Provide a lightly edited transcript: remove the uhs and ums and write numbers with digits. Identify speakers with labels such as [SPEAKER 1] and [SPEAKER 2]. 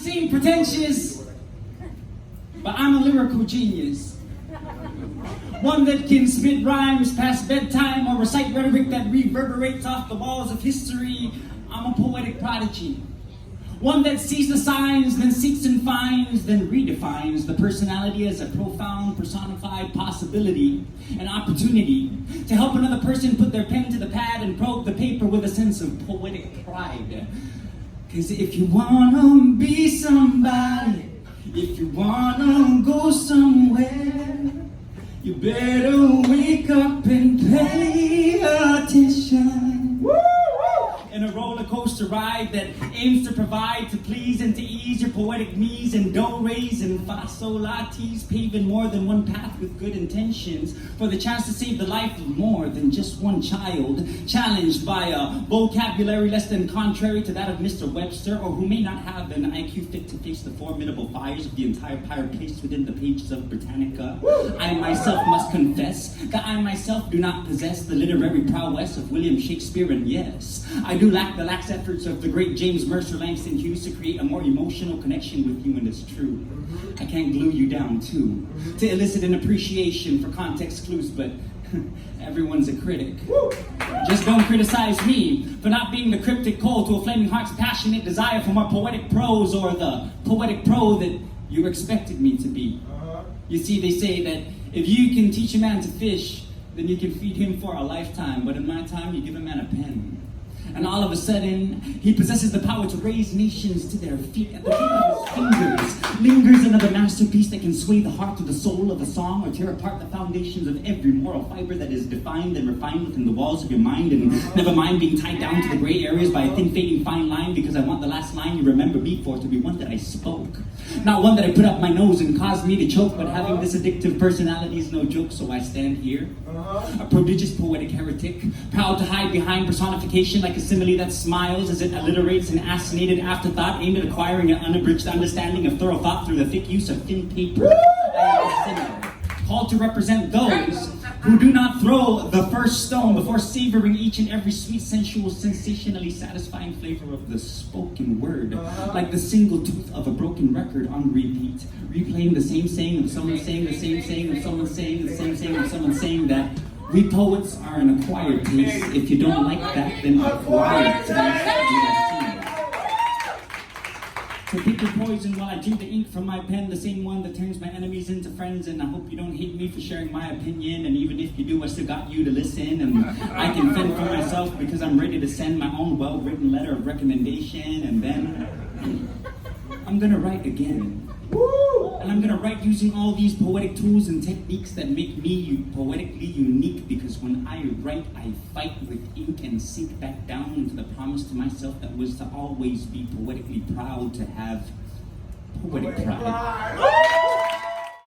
[SPEAKER 1] seem pretentious, but I'm a lyrical genius. One that can spit rhymes past bedtime or recite rhetoric that reverberates off the walls of history. I'm a poetic prodigy. One that sees the signs, then seeks and finds, then redefines the personality as a profound, personified possibility, an opportunity to help another person put their pen to the pad and probe the paper with a sense of poetic pride. Cause if you wanna be somebody, if you wanna go somewhere, you better wake up and pay attention. Woo! In a roller coaster ride that aims to provide, to please and to ease your poetic knees and do-res and fa-sol-la-tis, paving more than one path with good intentions for the chance to save the life of more than just one child, challenged by a vocabulary less than contrary to that of Mr. Webster, or who may not have an IQ fit to face the formidable fires of the entire pyre placed within the pages of Britannica. I myself must confess that I myself do not possess the literary prowess of William Shakespeare, and yes, I do lack the lax efforts of the great James Mercer Langston Hughes to create a more emotional connection with you, and it's true. I can't glue you down too, to elicit an appreciation for context clues, but everyone's a critic. Just don't criticize me for not being the cryptic coal to a flaming heart's passionate desire for more poetic prose, or the poetic pro that you expected me to be. You see, they say that if you can teach a man to fish, then you can feed him for a lifetime, but in my time, you give a man a pen. And all of a sudden, he possesses the power to raise nations to their feet at the tip of his fingers. Lingers another masterpiece that can sway the heart to the soul of a song, or tear apart the foundations of every moral fiber that is defined and refined within the walls of your mind. And never mind being tied down to the gray areas by a thin, fading fine line, because I want the last line you remember me for to be one that I spoke. Not one that I put up my nose and caused me to choke, but having this addictive personality is no joke, so I stand here. A prodigious poetic heretic, proud to hide behind personification like a simile that smiles as it alliterates an assignated afterthought aimed at acquiring an unabridged understanding of thorough thought through the thick use of thin paper. I am a sinner, called to represent those who do not throw the first stone before savoring each and every sweet, sensual, sensationally satisfying flavor of the spoken word, like the single tooth of a broken record on repeat, replaying the same saying of someone saying the same saying of someone saying the same saying of someone saying that. We poets are an acquired taste. If you don't like that, then acquire taste. So pick your poison while I drink the ink from my pen, the same one that turns my enemies into friends. And I hope you don't hate me for sharing my opinion. And even if you do, I still got you to listen. And I can fend for myself because I'm ready to send my own well-written letter of recommendation. And then I'm gonna write again. And I'm gonna write using all these poetic tools and techniques that make me poetically unique, because when I write, I fight with ink and sink back down into the promise to myself that was to always be poetically proud, to have poetic pride.